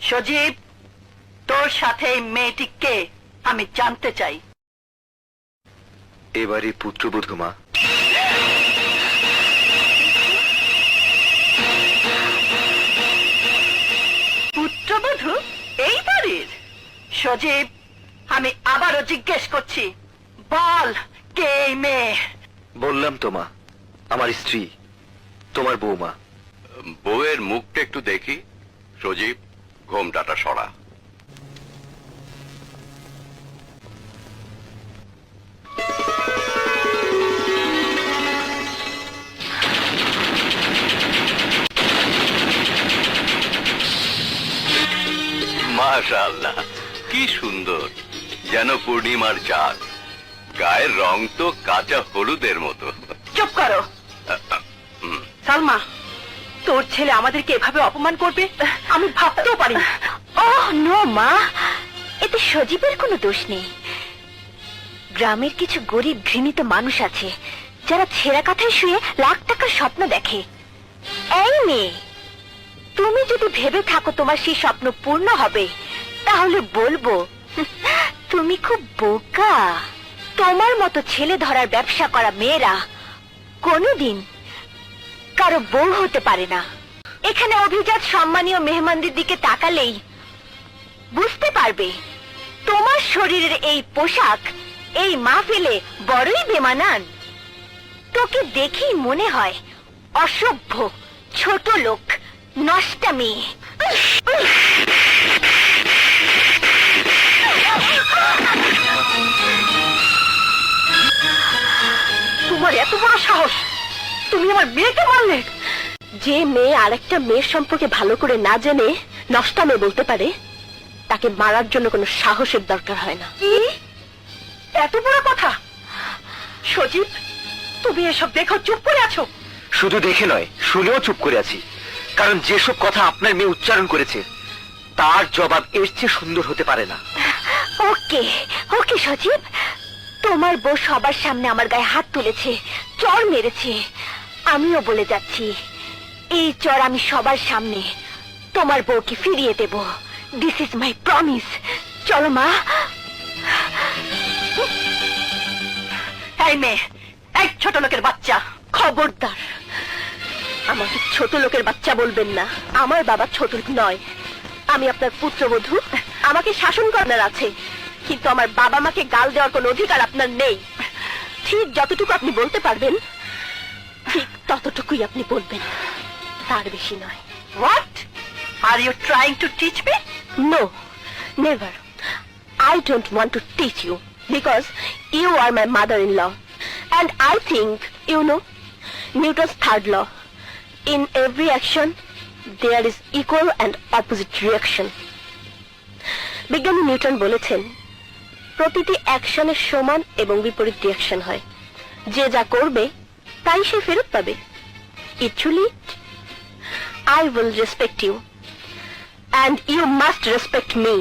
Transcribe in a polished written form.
সজীব, তোর সাথে এই মেয়েটি কে আমি জানতে চাই। এবারে পুত্রবধূ মা। পুত্রবধূ এই বাড়ির? সজীব, আমি আবারও জিজ্ঞেস করছি, বল কে এই মেয়ে? বললাম তো মা, আমার স্ত্রী, তোমার বৌমা। বউয়ের মুখটা একটু দেখি। সজীব, ঘোমটাটা সরা। মাশাআল্লাহ, কি সুন্দর, যেন পূর্ণিমার চাঁদ। গায়ের রং তো কাঁচা হলুদের মতো। চুপ করো। সালমা, তোর ছেলে আমাদেরকে এভাবে অপমান করবে আমি ভাবতেও পারি না। ওহ নো মা, এতে সজীবের কোনো দোষ নেই। গ্রামের কিছু গরিব ঘৃণিত মানুষ আছে যারা ছেঁড়া কাঁথায় শুয়ে লাখ টাকার স্বপ্ন দেখে। এই মেয়ে, তুমি যদি ভেবে থাকো তোমার সেই স্বপ্ন পূর্ণ হবে, তাহলে বলবো তুমি খুব বোকা। তোমার মতো ছেলে ধরার ব্যবসা করা মেয়েরা কোনোদিন কারো বউ হতে পারে না। এখানে অভিজাত সম্মানীয় মেহমানদের দিকে তাকালেই বুঝতে পারবে তোমার শরীরের এই পোশাক এই মাহফিলে বড়ই বেমানান। তোকে দেখেই মনে হয় অসভ্য, ছোট লোক, নষ্টা মেয়ে। তোমার এত বড় সাহস, তুমি আমার মেয়েকে মারলে? যে মেয়ে আরেকটা মেয়ের সম্পর্কে ভালো করে না জেনে নষ্টা মেয়ে বলতে পারে, তাকে মারার জন্য কোনো সাহসের দরকার হয় না। কি এত বড় কথা? সজীব, তুমি এসব দেখো চুপ করে আছো? শুধু দেখে নয়, শুনেও চুপ করে আছি, কারণ যেসব কথা আপনার মেয়ে উচ্চারণ করেছে তার জবাব এর চেয়ে সুন্দর হতে পারে না। ওকে ওকে সজীব, তোমার বউ সবার সামনে আমার গায়ে হাত তুলেছে, চড় মেরেছে। আমিও বলে যাচ্ছি, এই চড় আমি সবার সামনে তোমার বউকে ফিরিয়ে দেব। This is my promise. চলো মা। এই মেয়ে, এক ছোট লোকের বাচ্চা, খবরদার, আমাকে ছোট লোকের বাচ্চা বলবেন না। আমার বাবা ছোট লোক নয়, আমি আপনার পুত্রবধূ। আমাকে শাসন করার আছে, কিন্তু আমার বাবা মাকে গাল দেওয়ার কোনো অধিকার আপনার নেই। ঠিক যতটুকু আপনি বলতে পারবেন ঠিক ততটুকুই আপনি বলবেন, তার বেশি নয়। What are you trying to teach me? No, never. I don't want to teach you because you are my mother-in-law, and I think you know Newton's third law. In every action there is equal and opposite reaction. বিজ্ঞানী Newton বলেছেন, প্রতিটি অ্যাকশনের সমান এবং বিপরীত reaction হয়। যে যা করবে তাই সে ফেরত পাবে। Actually, I will respect you and you must respect me.